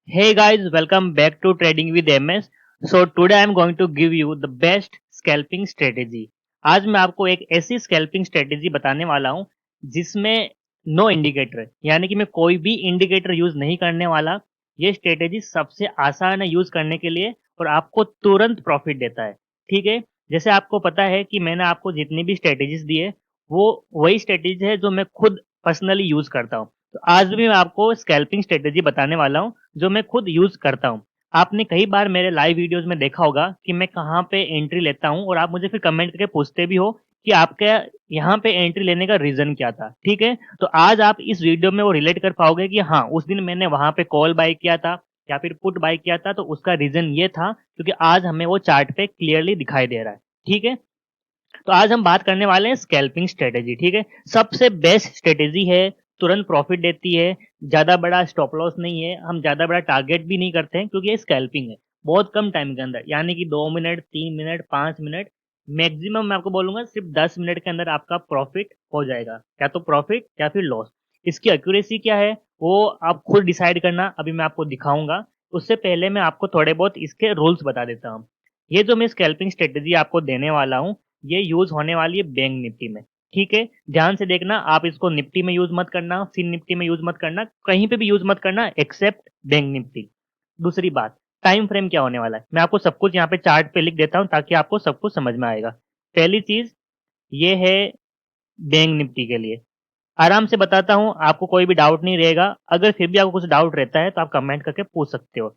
Hey guys, welcome back to Trading with MS. So today I am going to give you the best scalping strategy. आज मैं आपको एक ऐसी scalping strategy बताने वाला हूं जिसमें नो इंडिकेटर यानी कि मैं कोई भी इंडिकेटर यूज नहीं करने वाला। ये स्ट्रेटेजी सबसे आसान है यूज करने के लिए और आपको तुरंत प्रॉफिट देता है। ठीक है, जैसे आपको पता है कि मैंने आपको जितनी भी स्ट्रेटेजीज दी है वो वही स्ट्रेटेजी है जो मैं खुद पर्सनली यूज करता हूँ। तो आज भी मैं आपको स्कैल्पिंग स्ट्रेटेजी बताने वाला हूँ जो मैं खुद यूज करता हूँ। आपने कई बार मेरे लाइव वीडियोस में देखा होगा कि मैं कहाँ पे एंट्री लेता हूँ और आप मुझे फिर कमेंट करके पूछते भी हो कि आपका यहाँ पे एंट्री लेने का रीजन क्या था। ठीक है, तो आज आप इस वीडियो में वो रिलेट कर पाओगे कि हाँ, उस दिन मैंने वहां पे कॉल बाय किया था या फिर पुट बाय किया था, तो उसका रीजन ये था क्योंकि आज हमें वो चार्ट पे क्लियरली दिखाई दे रहा है। ठीक है, तो आज हम बात करने वाले हैं स्कैल्पिंग स्ट्रेटेजी। ठीक है, सबसे बेस्ट स्ट्रेटेजी है, तुरंत प्रॉफिट देती है, ज्यादा बड़ा स्टॉप लॉस नहीं है, हम ज्यादा बड़ा टारगेट भी नहीं करते हैं क्योंकि ये स्कैल्पिंग है। बहुत कम टाइम के अंदर यानी कि 2 मिनट, 3 मिनट, 5 मिनट, मैक्सिमम मैं आपको बोलूंगा सिर्फ 10 मिनट के अंदर आपका प्रॉफिट हो जाएगा, या तो प्रॉफिट या फिर लॉस। इसकी एक्यूरेसी क्या है वो आप खुद डिसाइड करना, अभी मैं आपको दिखाऊंगा। उससे पहले मैं आपको थोड़े बहुत इसके रूल्स बता देता हूँ। ये जो मैं स्कैल्पिंग स्ट्रेटेजी आपको देने वाला हूँ ये यूज होने वाली है बैंक निफ्टी में। ठीक है, ध्यान से देखना, आप इसको निफ्टी में यूज मत करना, फिर निफ्टी में यूज मत करना, कहीं पे भी यूज मत करना एक्सेप्ट बैंक निफ्टी। दूसरी बात, टाइम फ्रेम क्या होने वाला है मैं आपको सब कुछ यहाँ पे चार्ट पे लिख देता हूँ ताकि आपको सब कुछ समझ में आएगा। पहली चीज ये है बैंक निफ्टी के लिए, आराम से बताता हूँ, आपको कोई भी डाउट नहीं रहेगा। अगर फिर भी आपको कुछ डाउट रहता है तो आप कमेंट करके पूछ सकते हो।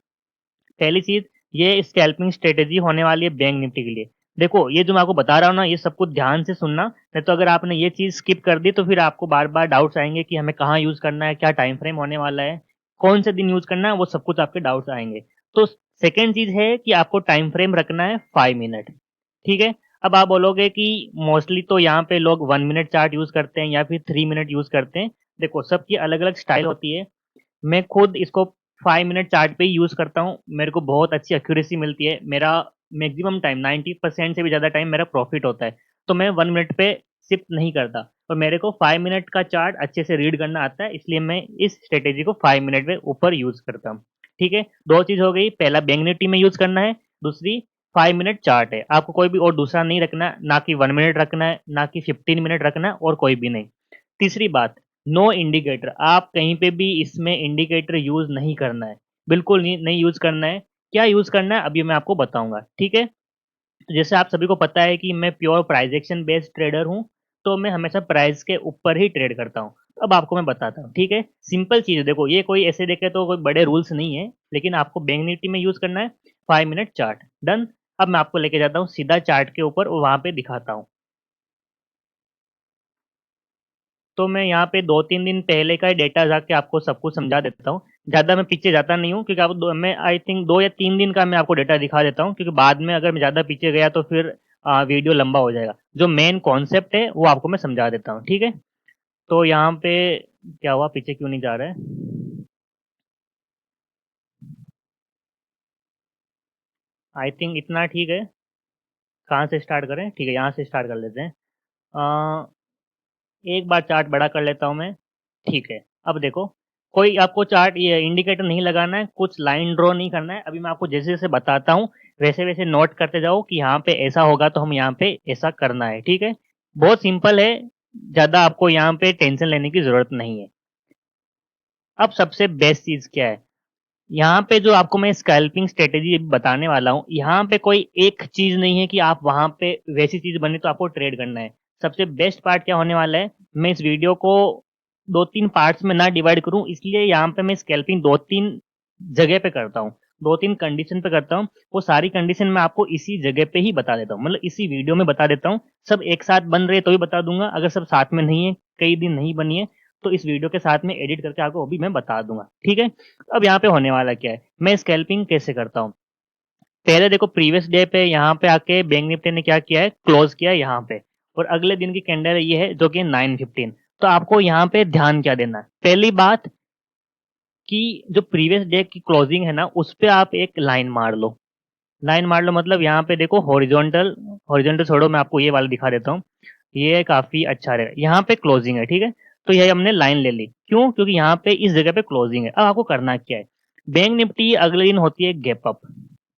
पहली चीज, ये स्कैल्पिंग स्ट्रेटेजी होने वाली है बैंक निफ्टी के लिए। देखो, ये जो मैं आपको बता रहा हूँ ना, ये सब कुछ ध्यान से सुनना, नहीं तो अगर आपने ये चीज स्किप कर दी तो फिर आपको बार बार डाउट्स आएंगे कि हमें कहाँ यूज करना है, क्या टाइम फ्रेम होने वाला है, कौन से दिन यूज करना है, वो सब कुछ आपके डाउट्स आएंगे। तो सेकेंड चीज है कि आपको टाइम फ्रेम रखना है 5 मिनट। ठीक है, अब आप बोलोगे कि मोस्टली तो यहाँ पे लोग 1 मिनट चार्ट यूज करते हैं या फिर 3 मिनट यूज करते हैं। देखो, सबकी अलग अलग स्टाइल होती है। मैं खुद इसको 5 मिनट चार्ट पे ही यूज करता हूँ, मेरे को बहुत अच्छी एक्यूरेसी मिलती है। मेरा मैक्सिमम टाइम 90% से भी ज्यादा टाइम मेरा प्रॉफिट होता है। तो मैं 1 मिनट पे शिफ्ट नहीं करता और मेरे को 5 मिनट का चार्ट अच्छे से रीड करना आता है, इसलिए मैं इस स्ट्रेटेजी को 5 मिनट पे ऊपर यूज करता हूँ। ठीक है, दो चीज हो गई, पहला बैंक निफ्टी में यूज करना है, दूसरी 5 मिनट चार्ट है। आपको कोई भी और दूसरा नहीं रखना, ना कि 1 मिनट रखना है, ना कि 15 मिनट रखना है, और कोई भी नहीं। तीसरी बात, नो इंडिकेटर, आप कहीं पे भी इसमें इंडिकेटर यूज नहीं करना है, बिल्कुल नहीं, नहीं यूज करना है। क्या यूज करना है अभी मैं आपको बताऊंगा। ठीक है, तो जैसे आप सभी को पता है कि मैं pure price action based trader हूं, तो मैं हमेशा प्राइस के ऊपर ही ट्रेड करता हूं। अब आपको मैं बताता हूँ। ठीक है, सिंपल चीज है, देखो ये कोई ऐसे देखे तो कोई बड़े रूल्स नहीं है, लेकिन आपको बैंक निफ्टी में यूज करना है 5 मिनट चार्ट। डन। अब मैं आपको लेके जाता हूँ सीधा चार्ट के ऊपर और वहां पे दिखाता हूँ। तो मैं यहाँ पे 2-3 दिन पहले का डेटा जाके आपको सब कुछ समझा देता हूँ। ज़्यादा मैं पीछे जाता नहीं हूँ क्योंकि मैं आई थिंक 2 या 3 दिन का मैं आपको डेटा दिखा देता हूँ, क्योंकि बाद में अगर मैं ज़्यादा पीछे गया तो फिर वीडियो लंबा हो जाएगा। जो मेन कॉन्सेप्ट है वो आपको मैं समझा देता हूँ। ठीक है, तो यहाँ पे क्या हुआ, पीछे क्यों नहीं जा रहा है? आई थिंक इतना ठीक है। कहाँ से स्टार्ट करें? ठीक है, यहाँ से स्टार्ट कर लेते हैं। एक बार चार्ट बड़ा कर लेता हूँ मैं। ठीक है, अब देखो, कोई आपको चार्ट ये इंडिकेटर नहीं लगाना है, कुछ लाइन ड्रॉ नहीं करना है। अभी मैं आपको जैसे जैसे बताता हूँ वैसे वैसे नोट करते जाओ कि यहाँ पे ऐसा होगा तो हम यहाँ पे ऐसा करना है। ठीक है, बहुत सिंपल है, ज्यादा आपको यहाँ पे टेंशन लेने की जरूरत नहीं है। अब सबसे बेस्ट चीज क्या है, यहाँ पे जो आपको मैं स्कैल्पिंग स्ट्रेटेजी बताने वाला हूँ, यहाँ पे कोई एक चीज नहीं है कि आप वहां पे वैसी चीज बनी तो आपको ट्रेड करना है। सबसे बेस्ट पार्ट क्या होने वाला है, मैं इस वीडियो को 2-3 पार्ट्स में ना डिवाइड करूं, इसलिए यहाँ पे मैं स्कैल्पिंग 2-3 जगह पे करता हूँ, 2-3 कंडीशन पे करता हूँ। वो सारी कंडीशन मैं आपको इसी जगह पे ही बता देता हूँ, मतलब इसी वीडियो में बता देता हूँ। सब एक साथ बन रहे तो भी बता दूंगा, अगर सब साथ में नहीं है, कई दिन नहीं बनी है, तो इस वीडियो के साथ में एडिट करके आपको वो भी मैं बता दूंगा। ठीक है, अब यहाँ पे होने वाला क्या है, मैं स्कैल्पिंग कैसे करता हूँ। पहले देखो, प्रीवियस डे पे यहाँ पे आके बैंक निफ्टी ने क्या किया है, क्लोज किया है यहाँ पे, और अगले दिन की कैंडल ये है जो कि 9:15। तो आपको यहाँ पे ध्यान क्या देना है, पहली बात कि जो प्रीवियस डे की क्लोजिंग है ना उस पे आप एक लाइन मार लो। लाइन मार लो मतलब यहाँ पे देखो, हॉरिजॉन्टल, हॉरिजॉन्टल छोड़ो, मैं आपको ये वाला दिखा देता हूँ, ये काफी अच्छा रहेगा। यहाँ पे क्लोजिंग है, ठीक है, तो ये हमने लाइन ले ली, क्यों? क्योंकि यहाँ पे इस जगह पे क्लोजिंग है। अब आपको करना क्या है, बैंक निफ्टी अगले दिन होती है गैप अप,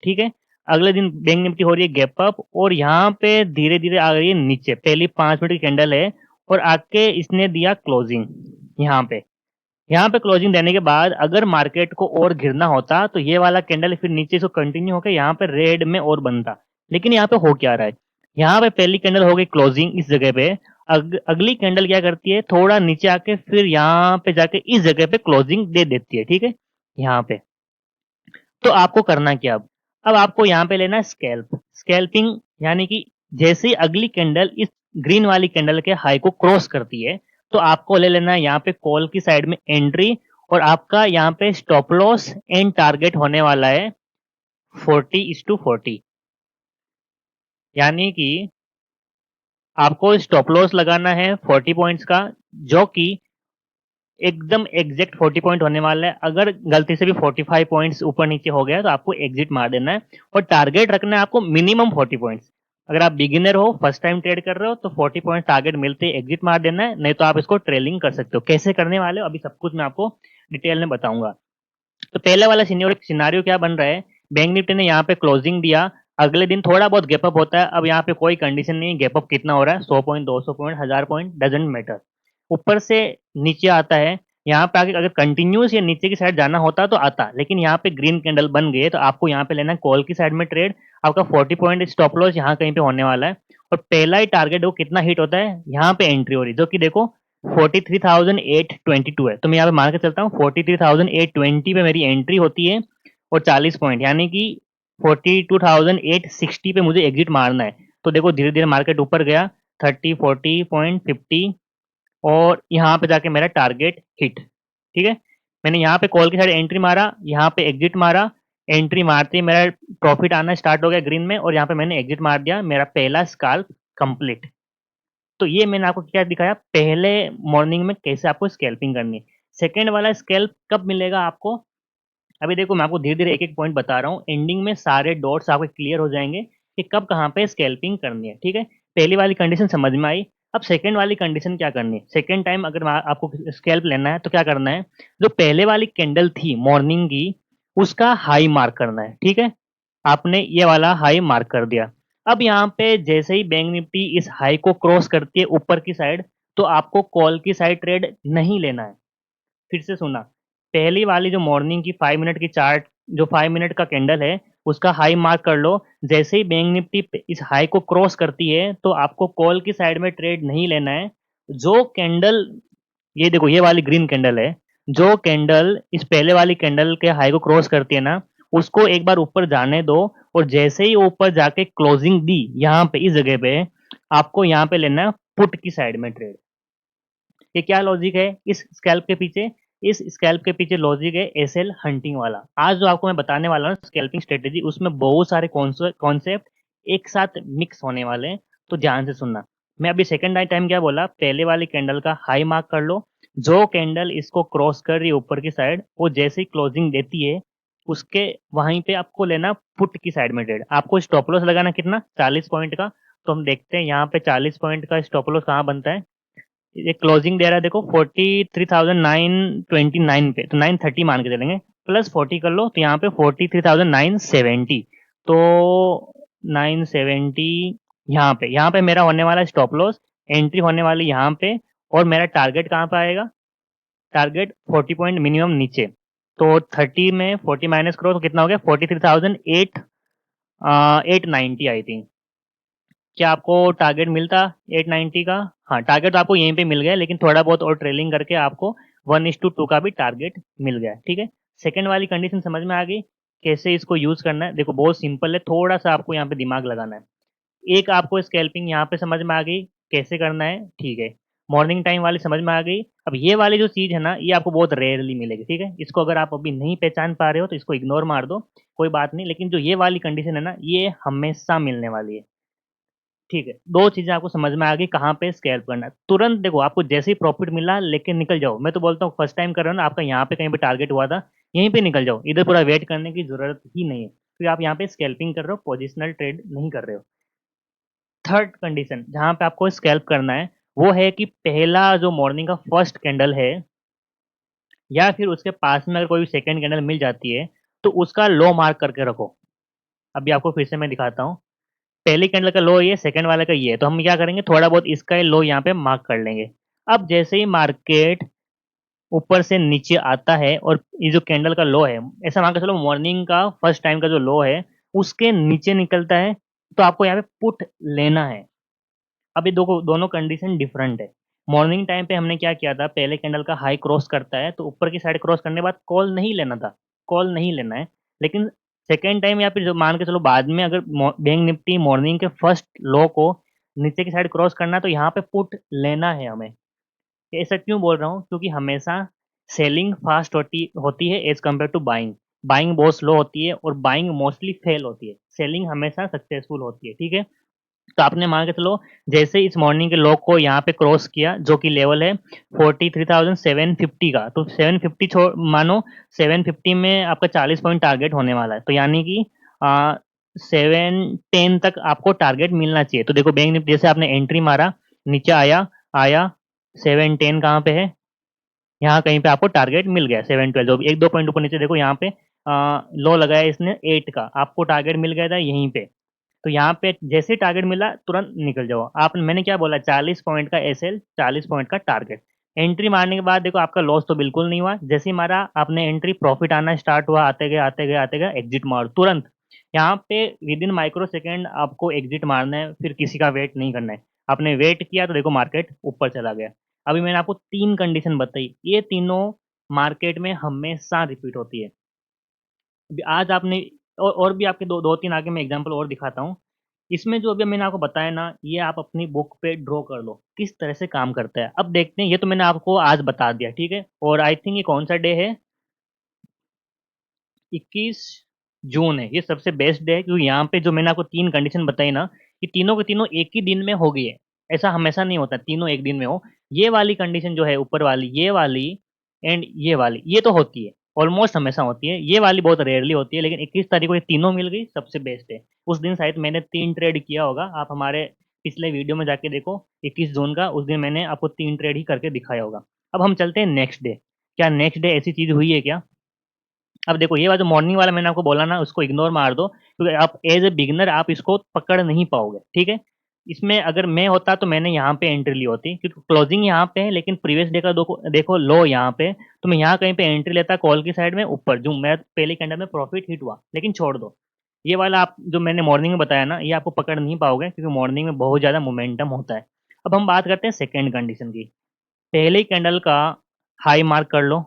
ठीक है। अगले दिन बैंक निफ्टी हो रही है गैप अप और यहाँ पे धीरे धीरे आ रही है नीचे, पहली 5 मिनट की कैंडल है और आके इसने दिया क्लोजिंग यहाँ पे क्लोजिंग देने के बाद अगर मार्केट को और गिरना होता तो ये वाला कैंडल फिर नीचे से कंटिन्यू होकर यहाँ पे रेड में और बनता। लेकिन यहाँ पे हो क्या रहा है, यहाँ पे पहली कैंडल हो गई क्लोजिंग इस जगह पे, अगली कैंडल क्या करती है, थोड़ा नीचे आके फिर यहाँ पे जाके इस जगह पे क्लोजिंग दे देती है, ठीक है। यहाँ पे तो आपको करना क्या, अब आपको यहाँ पे लेना है स्कैल्पिंग, यानी कि जैसे ही अगली कैंडल इस ग्रीन वाली कैंडल के हाई को क्रॉस करती है तो आपको ले लेना है यहाँ पे कॉल की साइड में एंट्री, और आपका यहाँ पे स्टॉप लॉस एंड टारगेट होने वाला है 40:40, यानी कि आपको स्टॉप लॉस लगाना है 40 पॉइंट्स का, जो कि एकदम एग्जैक्ट 40 पॉइंट होने वाला है। अगर गलती से भी 45 पॉइंट्स ऊपर नीचे हो गया तो आपको एग्जिट मार देना है, और टारगेट रखना है आपको मिनिमम 40 पॉइंट्स। अगर आप बिगिनर हो, फर्स्ट टाइम ट्रेड कर रहे हो, तो 40 पॉइंट टारगेट मिलते ही एग्जिट मार देना है, नहीं तो आप इसको ट्रेलिंग कर सकते हो। कैसे करने वाले हो अभी सब कुछ मैं आपको डिटेल में बताऊंगा। तो पहले वाला सिनारियो क्या बन रहा है, बैंक निफ्टी ने यहाँ पे क्लोजिंग दिया, अगले दिन थोड़ा बहुत गैप अप होता है। अब यहाँ पे कोई कंडीशन नहीं, गैप अप कितना हो रहा है, 100 point, 200 point, 1000 point, doesn't matter, ऊपर से नीचे आता है। यहाँ पे आगे अगर कंटिन्यूस या नीचे की साइड जाना होता तो आता, लेकिन यहाँ पे ग्रीन कैंडल बन गई तो आपको यहाँ पे लेना है कॉल की साइड में ट्रेड। आपका 40 पॉइंट स्टॉप लॉस यहाँ कहीं पे होने वाला है, और पहला ही टारगेट वो कितना हिट होता है, यहाँ पे एंट्री हो रही है, जो कि देखो 43,822 है। तो मैं यहाँ पे मान के चलता हूँ 43,820 पे मेरी एंट्री होती है, और 40 पॉइंट यानी कि 42,860 पे मुझे एग्जिट मारना है। तो देखो धीरे धीरे मार्केट ऊपर गया, 30, 40.50, और यहाँ पे जाके मेरा टारगेट हिट, ठीक है। मैंने यहाँ पे कॉल की साइड एंट्री मारा, यहाँ पे एग्जिट मारा, एंट्री मारते ही मेरा प्रॉफिट आना स्टार्ट हो गया ग्रीन में, और यहाँ पे मैंने एग्जिट मार दिया, मेरा पहला स्काल्प कंप्लीट। तो ये मैंने आपको क्या दिखाया, पहले मॉर्निंग में कैसे आपको स्कैल्पिंग करनी है। सेकेंड वाला स्कैल्प कब मिलेगा आपको, अभी देखो मैं आपको धीरे धीरे एक एक पॉइंट बता रहा हूँ, एंडिंग में सारे डॉट्स आपको क्लियर हो जाएंगे कि कब कहाँ पे स्कैल्पिंग करनी है, ठीक है। पहली वाली कंडीशन समझ में आई। अब सेकंड वाली कंडीशन क्या करनी है, सेकंड टाइम अगर आपको स्कैल्प लेना है तो क्या करना है, जो पहले वाली कैंडल थी मॉर्निंग की, उसका हाई मार्क करना है, ठीक है। आपने ये वाला हाई मार्क कर दिया। अब यहाँ पे जैसे ही बैंक निफ्टी इस हाई को क्रॉस करती है ऊपर की साइड, तो आपको कॉल की साइड ट्रेड नहीं लेना है। फिर से सुना, पहली वाली जो मॉर्निंग की 5 मिनट की चार्ट, जो 5 मिनट का कैंडल है, उसका हाई मार्क कर लो। जैसे ही बैंक निफ्टी इस हाई को क्रॉस करती है तो आपको कॉल की साइड में ट्रेड नहीं लेना है। जो कैंडल, ये देखो ये वाली ग्रीन कैंडल है, जो कैंडल इस पहले वाली कैंडल के हाई को क्रॉस करती है ना, उसको एक बार ऊपर जाने दो, और जैसे ही ऊपर जाके क्लोजिंग दी यहाँ पे इस जगह पे, आपको यहाँ पे लेना है पुट की साइड में ट्रेड। ये क्या लॉजिक है इस स्कैल्प के पीछे, इस स्कैल्प के पीछे लॉजिक है एसएल हंटिंग वाला। आज जो आपको मैं बताने वाला हूँ स्कैल्पिंग स्ट्रेटेजी, उसमें बहुत सारे कॉन्सेप्ट एक साथ मिक्स होने वाले हैं, तो ध्यान से सुनना। मैं अभी सेकंड टाइम क्या बोला, पहले वाली कैंडल का हाई मार्क कर लो, जो कैंडल इसको क्रॉस कर रही है ऊपर की साइड, वो जैसे ही क्लोजिंग देती है उसके वहीं पे आपको लेना पुट की साइड में ट्रेड। आपको स्टॉप लॉस लगाना कितना, 40 पॉइंट का। तो हम देखते हैं यहाँ पे 40 पॉइंट का स्टॉप लॉस कहाँ बनता है, ये क्लोजिंग दे रहा है देखो 43,929 पे, तो 930 मान के चलेंगे, प्लस 40 कर लो तो यहाँ पे 43,970, तो 970 यहाँ पे मेरा होने वाला स्टॉप लॉस, एंट्री होने वाली यहाँ पे, और मेरा टारगेट कहाँ पे आएगा, टारगेट 40 पॉइंट मिनिमम नीचे। तो 30 में 40 माइनस करो तो कितना हो गया, 43,890 आई थिंक। क्या आपको टारगेट मिलता 890 का, हाँ टारगेट तो आपको यहीं पे मिल गया, लेकिन थोड़ा बहुत और ट्रेलिंग करके आपको 1:2 का भी टारगेट मिल गया, ठीक है। सेकंड वाली कंडीशन समझ में आ गई, कैसे इसको यूज करना है, देखो बहुत सिंपल है, थोड़ा सा आपको यहाँ पे दिमाग लगाना है। एक आपको स्कैल्पिंग यहाँ पे समझ में आ गई कैसे करना है, ठीक है। मॉर्निंग टाइम वाली समझ में आ गई। अब ये वाली जो चीज है ना, ये आपको बहुत रेयरली मिलेगी, ठीक है। इसको अगर आप अभी नहीं पहचान पा रहे हो तो इसको इग्नोर मार दो, कोई बात नहीं, लेकिन जो ये वाली कंडीशन है ना, ये हमेशा मिलने वाली है, ठीक है। दो चीजें आपको समझ में आ गई कहाँ पे स्कैल्प करना है। तुरंत देखो आपको जैसे ही प्रॉफिट मिला लेके निकल जाओ। मैं तो बोलता हूँ फर्स्ट टाइम कर रहे हो ना, आपका यहाँ पे कहीं पे टारगेट हुआ था, यहीं पे निकल जाओ, इधर पूरा वेट करने की जरूरत ही नहीं है, फिर आप यहाँ पे स्कैल्पिंग कर रहे हो, पोजिशनल ट्रेड नहीं कर रहे हो। थर्ड कंडीशन जहाँ पे आपको स्कैल्प करना है, वो है कि पहला जो मॉर्निंग का फर्स्ट कैंडल है, या फिर उसके पास में अगर कोई सेकंड कैंडल मिल जाती है तो उसका लो मार्क करके रखो। अभी आपको फिर से मैं दिखाता हूँ। पहली कैंडल का लो ये, सेकंड वाले का ये है, तो हम क्या करेंगे, थोड़ा बहुत इसका लो यहाँ पे मार्क कर लेंगे। अब जैसे ही मार्केट ऊपर से नीचे आता है और ये जो कैंडल का लो है, ऐसा मान के चलो मॉर्निंग का फर्स्ट टाइम का जो लो है उसके नीचे निकलता है, तो आपको यहाँ पे पुट लेना है। अब ये दोनों कंडीशन डिफरेंट है। मॉर्निंग टाइम पे हमने क्या किया था, पहले कैंडल का हाई क्रॉस करता है तो ऊपर की साइड क्रॉस करने के बाद कॉल नहीं लेना था, कॉल नहीं लेना है। लेकिन सेकेंड टाइम या फिर जो मान के चलो बाद में अगर बैंक निफ्टी मॉर्निंग के फर्स्ट लो को नीचे की साइड क्रॉस करना है तो यहाँ पे पुट लेना है हमें। ऐसा क्यों बोल रहा हूँ, क्योंकि हमेशा सेलिंग फास्ट होती होती है as compare to buying. Buying बहुत स्लो होती है और बाइंग मोस्टली फेल होती है, सेलिंग हमेशा सक्सेसफुल होती है। ठीक है, तो आपने मान के चलो जैसे इस मॉर्निंग के लो को यहाँ पे क्रॉस किया जो कि लेवल है 43,750 का, तो 750 छोड़ मानो, 750 में आपका 40 पॉइंट टारगेट होने वाला है, तो यानी कि 710 तक आपको टारगेट मिलना चाहिए। तो देखो बैंक निफ्टी जैसे आपने एंट्री मारा, नीचे आया, आया 710 कहाँ पे है, यहाँ कहीं पे आपको टारगेट मिल गया 712, जो भी एक दो पॉइंट ऊपर नीचे देखो यहाँ पे लो लगाया इसने 8 का, आपको टारगेट मिल गया था यहीं पे। तो यहाँ पे जैसे टारगेट मिला तुरंत निकल जाओ आप। मैंने क्या बोला, 40 पॉइंट का एसएल, 40 पॉइंट का टारगेट। एंट्री मारने के बाद देखो आपका लॉस तो बिल्कुल नहीं हुआ, जैसे ही मारा आपने एंट्री, प्रॉफिट आना स्टार्ट हुआ, आते गए आते गए आते गए, एग्जिट मारो तुरंत। यहाँ पे विद इन माइक्रो सेकेंड आपको एग्जिट मारना है, फिर किसी का वेट नहीं करना है। आपने वेट किया तो देखो मार्केट ऊपर चला गया। अभी मैंने आपको तीन कंडीशन बताई, ये तीनों मार्केट में हमेशा रिपीट होती है। अभी आज आपने और भी आपके दो दो तीन आगे मैं एग्जांपल और दिखाता हूँ। इसमें जो अभी मैंने आपको बताया ना, ये आप अपनी बुक पे ड्रॉ कर लो किस तरह से काम करता है। अब देखते हैं, ये तो मैंने आपको आज बता दिया, ठीक है। और आई थिंक ये कौन सा डे है, 21 जून है। ये सबसे बेस्ट डे है क्योंकि यहाँ पे जो मैंने आपको तीन कंडीशन बताई ना, ये तीनों के तीनों एक ही दिन में हो गई है। ऐसा हमेशा नहीं होता तीनों एक दिन में हो। ये वाली कंडीशन जो है ऊपर वाली, ये वाली एंड ये वाली, ये तो होती है, ऑलमोस्ट हमेशा होती है। ये वाली बहुत रेयरली होती है, लेकिन 21 तारीख को ये तीनों मिल गई, सबसे बेस्ट है। उस दिन शायद मैंने 3 ट्रेड किया होगा, आप हमारे पिछले वीडियो में जाके देखो 21 जून का, उस दिन मैंने आपको 3 ट्रेड ही करके दिखाया होगा। अब हम चलते हैं नेक्स्ट डे। क्या नेक्स्ट डे ऐसी चीज हुई है क्या? अब देखो ये वाला जो मॉर्निंग वाला मैंने आपको बोला ना, उसको इग्नोर मार दो, क्योंकि आप एज ए बिगनर आप इसको पकड़ नहीं पाओगे, ठीक है। इसमें अगर मैं होता तो मैंने यहाँ पे एंट्री ली होती, क्योंकि क्लोजिंग यहाँ पे है लेकिन प्रीवियस डे का देखो लो यहाँ पे, तो मैं यहाँ कहीं पे एंट्री लेता कॉल की साइड में ऊपर, जो मैं पहले कैंडल में प्रॉफिट हिट हुआ, लेकिन छोड़ दो। ये वाला आप जो मैंने मॉर्निंग में बताया ना, ये आपको पकड़ नहीं पाओगे क्योंकि मॉर्निंग में बहुत ज्यादा मोमेंटम होता है। अब हम बात करते हैं सेकेंड कंडीशन की। पहले कैंडल का हाई मार्क कर लो,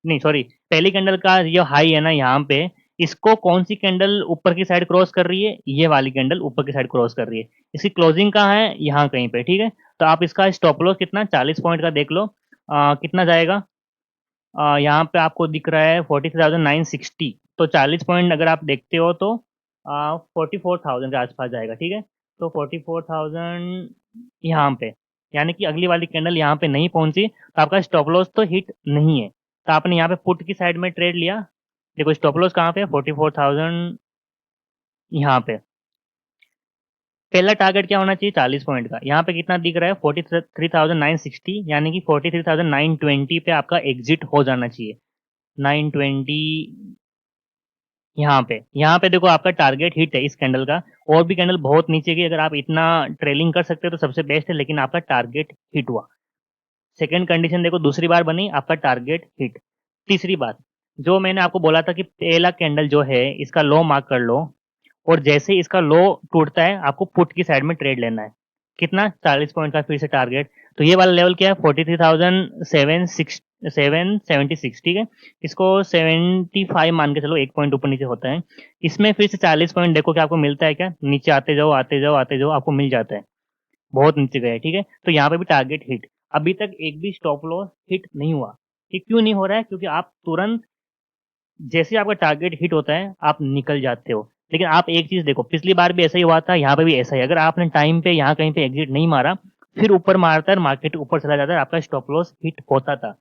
नहीं सॉरी, पहली कैंडल का ये हाई है ना यहाँ पे, इसको कौन सी कैंडल ऊपर की साइड क्रॉस कर रही है, ये वाली कैंडल ऊपर की साइड क्रॉस कर रही है। इसकी क्लोजिंग कहाँ है, यहाँ कहीं पे, ठीक है। तो आप इसका स्टॉप लॉस कितना, 40 पॉइंट का देख लो, कितना जाएगा, यहाँ पे आपको दिख रहा है 43,960, तो 40 पॉइंट अगर आप देखते हो तो 44,000 के आसपास जाएगा, ठीक है। तो 44,000 यहाँ पे, यानी कि अगली वाली कैंडल यहाँ पे नहीं पहुंची, तो आपका स्टॉप लॉस तो हिट नहीं है। तो आपने यहाँ पे पुट की साइड में ट्रेड लिया, देखो स्टॉप लॉस कहाँ पे, 44,000 यहाँ पे। पहला टारगेट क्या होना चाहिए, 40 पॉइंट का। यहाँ पे कितना दिख रहा है, 43,960, यानी कि 43,920 पे आपका एग्जिट हो जाना चाहिए। 920 यहाँ पे देखो आपका टारगेट हिट है इस कैंडल का। और भी कैंडल बहुत नीचे की, अगर आप इतना ट्रेलिंग कर सकते हो तो सबसे बेस्ट है, लेकिन आपका टारगेट हिट हुआ। सेकंड कंडीशन देखो दूसरी बार बनी, आपका टारगेट हिट। तीसरी बात, जो मैंने आपको बोला था कि पहला कैंडल जो है इसका लो मार्क कर लो, और जैसे ही इसका लो टूटता है आपको पुट की साइड में ट्रेड लेना है। कितना, 40 पॉइंट का फिर से टारगेट। तो ये वाला लेवल क्या है, 43,776, ठीक है। इसको 75 मान के चलो, एक पॉइंट ऊपर नीचे होता है। इसमें फिर से 40 पॉइंट देखो कि आपको मिलता है क्या, नीचे आते जाओ आते जाओ आते जाओ, आपको मिल जाता है। बहुत नीचे गए, ठीक है। तो यहाँ पे भी टारगेट हिट। अभी तक एक भी स्टॉप लॉस हिट नहीं हुआ। ये क्यों नहीं हो रहा है, क्योंकि आप तुरंत जैसे ही आपका टारगेट हिट होता है आप निकल जाते हो। लेकिन आप एक चीज देखो, पिछली बार भी ऐसा ही हुआ था, यहाँ पे भी ऐसा ही। अगर आपने टाइम पे यहाँ कहीं पे एग्जिट नहीं मारा, फिर ऊपर मारता है, मार्केट ऊपर चला जाता है, आपका स्टॉप लॉस हिट होता था।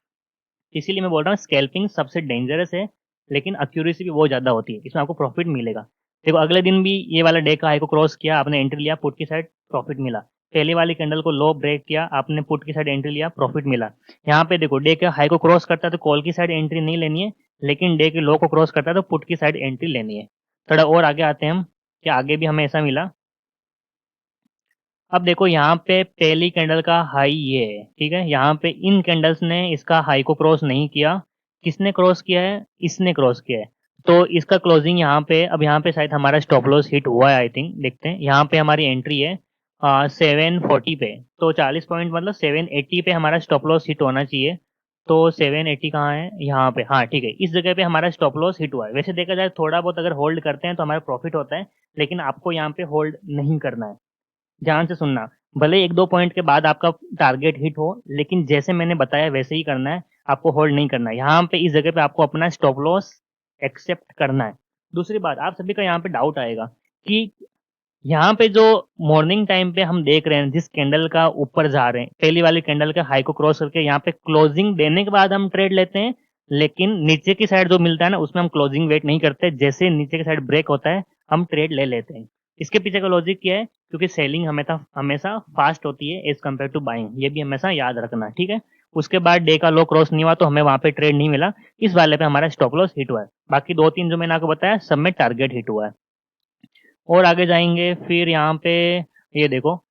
इसीलिए मैं बोल रहा हूँ स्कैल्पिंग सबसे डेंजरस है, लेकिन एक्यूरेसी भी बहुत ज्यादा होती है, इसमें आपको प्रॉफिट मिलेगा। देखो अगले दिन भी ये वाला डे का हाई को क्रॉस किया, आपने एंट्री लिया पुट की साइड, प्रॉफिट मिला। पहली वाली कैंडल को लो ब्रेक किया, आपने पुट की साइड एंट्री लिया, प्रॉफिट मिला। यहाँ पे देखो डे के हाई को क्रॉस करता है तो कॉल की साइड एंट्री नहीं लेनी है, लेकिन डे के लो को क्रॉस करता है तो पुट की साइड एंट्री लेनी है। थोड़ा और आगे आते हैं हम कि आगे भी हमें ऐसा मिला। अब देखो यहाँ पे पहली कैंडल का हाई ये है, ठीक है। यहाँ पे इन कैंडल्स ने इसका हाई को क्रॉस नहीं किया, किसने क्रॉस किया है, इसने क्रॉस किया है। तो इसका क्लोजिंग यहाँ पे, अब यहाँ पे शायद हमारा स्टॉप लॉस हिट हुआ है, आई थिंक देखते हैं। यहाँ पे हमारी एंट्री है 740 पे, तो 40 पॉइंट मतलब 780 पे हमारा स्टॉप लॉस हिट होना चाहिए। तो 780 कहाँ है, यहाँ पे, हाँ ठीक है, इस जगह पे हमारा स्टॉप लॉस हिट हुआ है। वैसे देखा जाए थोड़ा बहुत अगर होल्ड करते हैं तो हमारा प्रॉफिट होता है, लेकिन आपको यहाँ पे होल्ड नहीं करना है। ध्यान से सुनना, भले एक दो पॉइंट के बाद आपका टारगेट हिट हो, लेकिन जैसे मैंने बताया वैसे ही करना है, आपको होल्ड नहीं करना है। यहाँ पे इस जगह पे आपको अपना स्टॉप लॉस एक्सेप्ट करना है। दूसरी बात, आप सभी का यहाँ पे डाउट आएगा कि यहाँ पे जो मॉर्निंग टाइम पे हम देख रहे हैं जिस कैंडल का ऊपर जा रहे हैं, पहली वाली कैंडल के हाई को क्रॉस करके यहाँ पे क्लोजिंग देने के बाद हम ट्रेड लेते हैं, लेकिन नीचे की साइड जो मिलता है ना उसमें हम क्लोजिंग वेट नहीं करते, जैसे नीचे की साइड ब्रेक होता है हम ट्रेड ले लेते हैं। इसके पीछे का लॉजिक क्या है, क्योंकि सेलिंग हमेशा हमेशा फास्ट होती है एज कम्पेयर टू बाइंग, ये भी हमेशा याद रखना, ठीक है। उसके बाद डे का लो क्रॉस नहीं हुआ तो हमें वहां पे ट्रेड नहीं मिला, इस वाले पे हमारा स्टॉप लॉस हिट हुआ है। बाकी दो तीन जो मैंने आपको बताया सब में टारगेट हिट हुआ है। और आगे जाएंगे फिर यहाँ पे, ये देखो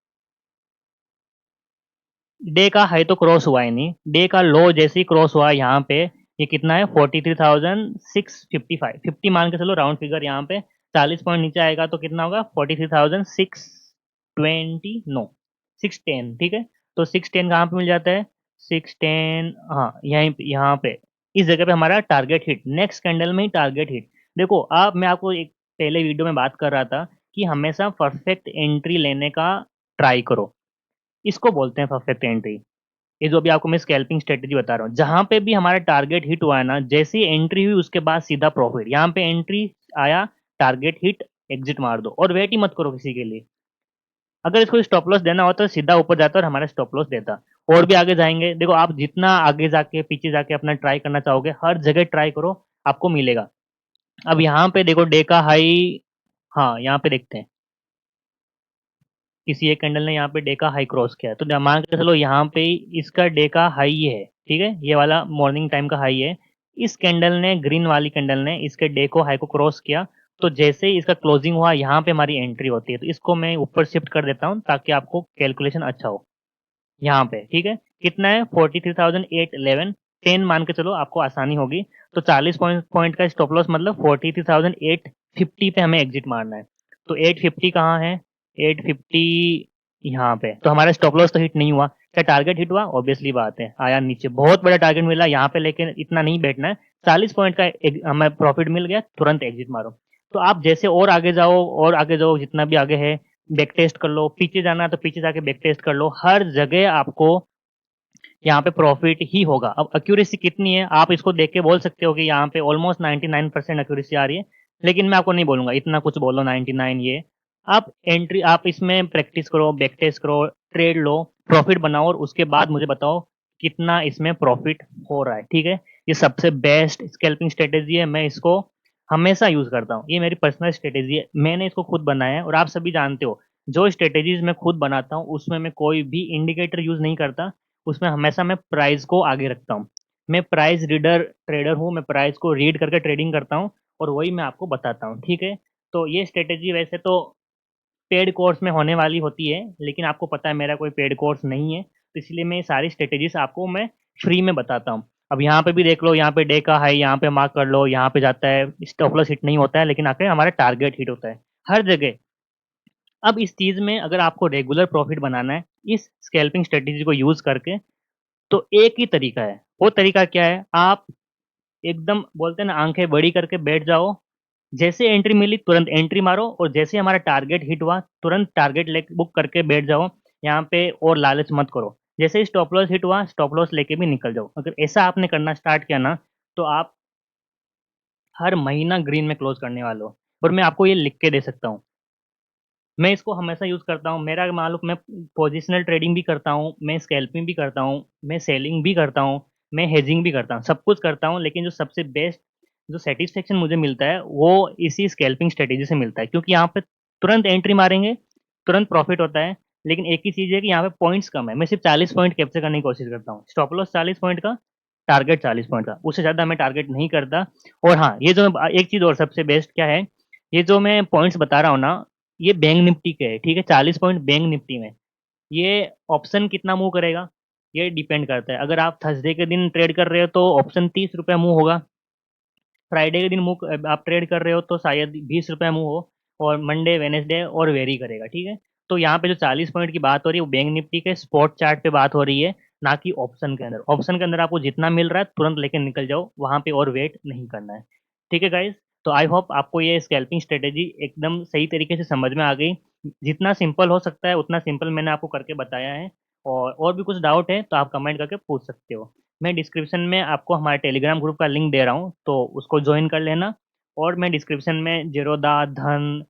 डे का हाई तो क्रॉस हुआ ही नहीं, डे का लो जैसे ही क्रॉस हुआ यहाँ पे, ये कितना है 43,655, 50 मान के चलो राउंड फिगर। यहाँ पे 40 पॉइंट नीचे आएगा तो कितना होगा 43,620, नो 610, ठीक है। तो 610 कहाँ पे मिल जाता है, 610, हाँ यहीं यहाँ पे इस जगह पे हमारा टारगेट हिट, नेक्स्ट कैंडल में ही टारगेट हिट। देखो आप, मैं आपको एक पहले वीडियो में बात कर रहा था कि हमेशा परफेक्ट एंट्री लेने का ट्राई करो, इसको बोलते हैं परफेक्ट एंट्री। ये जो भी आपको मैं स्कैल्पिंग स्ट्रेटेजी बता रहा हूँ, जहां पे भी हमारा टारगेट हिट हुआ है ना, जैसे ही एंट्री हुई उसके बाद सीधा प्रॉफिट। यहाँ पे एंट्री आया, टारगेट हिट, एग्जिट मार दो और वेट ही मत करो किसी के लिए। अगर इसको स्टॉप लॉस देना होता तो सीधा ऊपर जाता और हमारा स्टॉप लॉस देता। और भी आगे जाएंगे, देखो आप जितना आगे जाके पीछे जाके अपना ट्राई करना चाहोगे, हर जगह ट्राई करो, आपको मिलेगा। अब यहाँ पे देखो डे का हाई, हाँ यहाँ पे देखते हैं किसी एक कैंडल ने यहाँ पे डे का हाई क्रॉस किया है, तो मान के चलो यहाँ पे इसका डे का हाई ये है, ठीक है, ये वाला मॉर्निंग टाइम का हाई है। इस कैंडल ने, ग्रीन वाली कैंडल ने इसके डे को हाई को क्रॉस किया, तो जैसे ही इसका क्लोजिंग हुआ यहाँ पे हमारी एंट्री होती है। तो इसको मैं ऊपर शिफ्ट कर देता हूँ ताकि आपको कैलकुलेशन अच्छा हो। यहाँ पे ठीक है, कितना है 43,811, 10 मान के चलो, आपको आसानी होगी। तो 40 पॉइंट का स्टॉप लॉस मतलब 43,850 पे हमें एग्जिट मारना है। तो 850 कहाँ है, 850 यहाँ पे। तो हमारा स्टॉप लॉस तो हिट नहीं हुआ, क्या टारगेट हिट हुआ, ऑब्वियसली बात है, आया नीचे, बहुत बड़ा टारगेट मिला यहाँ पे, लेकिन इतना नहीं बैठना है। 40 पॉइंट का हमें प्रॉफिट मिल गया, तुरंत एग्जिट मारो। तो आप जैसे और आगे जाओ और आगे जाओ, जितना भी आगे है बैक टेस्ट कर लो, पीछे जाना है तो पीछे जाके बैक टेस्ट कर लो, हर जगह आपको यहाँ पे प्रॉफिट ही होगा। अब एक्यूरेसी कितनी है आप इसको देख के बोल सकते हो कि यहाँ पे ऑलमोस्ट 99% एक्यूरेसी आ रही है, लेकिन मैं आपको नहीं बोलूंगा इतना कुछ बोलो 99, ये आप एंट्री, आप इसमें प्रैक्टिस करो, बैक टेस्ट करो, ट्रेड लो, प्रॉफिट बनाओ और उसके बाद मुझे बताओ कितना इसमें प्रॉफिट हो रहा है, ठीक है। ये सबसे बेस्ट स्कैल्पिंग स्ट्रेटेजी है, मैं इसको हमेशा यूज करता हूँ, ये मेरी पर्सनल स्ट्रेटेजी है, मैंने इसको खुद बनाया है। और आप सभी जानते हो जो स्ट्रेटेजीज मैं खुद बनाता हूँ उसमें मैं कोई भी इंडिकेटर यूज नहीं करता, उसमें हमेशा मैं प्राइस को आगे रखता हूँ। मैं प्राइस रीडर ट्रेडर हूँ, मैं प्राइस को रीड करके ट्रेडिंग करता हूँ और वही मैं आपको बताता हूँ, ठीक है। तो ये स्ट्रेटेजी वैसे तो पेड कोर्स में होने वाली होती है, लेकिन आपको पता है मेरा कोई पेड कोर्स नहीं है, तो इसलिए मैं सारी स्ट्रेटेजीज आपको मैं फ्री में बताता हूँ। अब यहाँ पे भी देख लो, यहाँ पे डे का हाई यहाँ पे मार्क कर लो, यहाँ पे जाता है, स्टॉप लॉस हिट नहीं होता है, लेकिन आके हमारा टारगेट हिट होता है हर जगह। अब इस चीज में अगर आपको रेगुलर प्रॉफिट बनाना है इस स्कैल्पिंग स्ट्रेटेजी को यूज करके, तो एक ही तरीका है। वो तरीका क्या है, आप एकदम बोलते हैं ना आंखें बड़ी करके बैठ जाओ, जैसे एंट्री मिली तुरंत एंट्री मारो, और जैसे हमारा टारगेट हिट हुआ तुरंत टारगेट ले बुक करके बैठ जाओ यहाँ पे, और लालच मत करो। जैसे ही स्टॉप लॉस हिट हुआ स्टॉप लॉस लेके भी निकल जाओ। अगर ऐसा आपने करना स्टार्ट किया ना, तो आप हर महीना ग्रीन में क्लोज करने वाले हो। और मैं आपको ये लिख के दे सकता हूँ, मैं इसको हमेशा यूज करता हूँ। मेरा मालूम, मैं पोजिशनल ट्रेडिंग भी करता हूँ, मैं स्कैल्पिंग भी करता हूँ, मैं सेलिंग भी करता हूँ, मैं हेजिंग भी करता हूँ, सब कुछ करता हूँ, लेकिन जो सबसे बेस्ट जो सेटिस्फेक्शन मुझे मिलता है वो इसी स्कैल्पिंग स्ट्रेटेजी से मिलता है, क्योंकि यहाँ पे तुरंत एंट्री मारेंगे तुरंत प्रॉफिट होता है। लेकिन एक ही चीज़ है कि यहाँ पे पॉइंट्स कम है। मैं सिर्फ 40 पॉइंट कैप्चर करने की कोशिश करता हूँ। स्टॉप लॉस 40 पॉइंट का, टारगेट 40 पॉइंट का, उससे ज़्यादा मैं टारगेट नहीं करता। और हाँ, ये जो एक चीज़ और सबसे बेस्ट क्या है, ये जो मैं पॉइंट्स बता रहा हूँ ना, ये बैंक निफ्टी के है, ठीक है? 40 पॉइंट बैंक निफ्टी में। ये ऑप्शन कितना मूव करेगा, ये डिपेंड करता है। अगर आप थर्सडे के दिन ट्रेड कर रहे हो तो ऑप्शन 30 रुपये मूव होगा। फ्राइडे के दिन मूव आप ट्रेड कर रहे हो तो शायद 20 रुपये मूव हो। और मंडे वेनेसडे और वेरी करेगा, ठीक है? तो यहाँ पे जो 40 पॉइंट की बात हो रही है वो बैंक निफ्टी के स्पॉट चार्ट पे बात हो रही है, ना कि ऑप्शन के अंदर। ऑप्शन के अंदर आपको जितना मिल रहा है तुरंत लेके निकल जाओ, वहाँ पे और वेट नहीं करना है। ठीक है गाइज? तो आई होप आपको ये स्कैल्पिंग स्ट्रेटेजी एकदम सही तरीके से समझ में आ गई। जितना सिंपल हो सकता है उतना सिंपल मैंने आपको करके बताया है। और भी कुछ डाउट है तो आप कमेंट करके पूछ सकते हो। मैं डिस्क्रिप्शन में आपको हमारे टेलीग्राम ग्रुप का लिंक दे रहा हूँ, तो उसको ज्वाइन कर लेना। और मैं डिस्क्रिप्शन में जेरोदा, धन,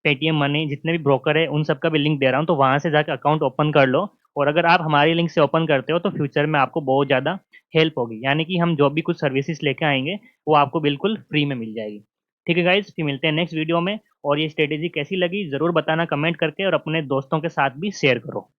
पेटीएम मनी, जितने भी ब्रोकर है उन सब का भी लिंक दे रहा हूँ, तो वहाँ से जाकर अकाउंट ओपन कर लो। और अगर आप हमारी लिंक से ओपन करते हो तो फ्यूचर में आपको बहुत ज़्यादा हेल्प होगी, यानी कि हम जो भी कुछ सर्विसेज लेके आएंगे वो आपको बिल्कुल फ्री में मिल जाएगी। ठीक है गाइज, फिर मिलते हैं नेक्स्ट वीडियो में। और ये स्ट्रेटेजी कैसी लगी ज़रूर बताना कमेंट करके, और अपने दोस्तों के साथ भी शेयर करो।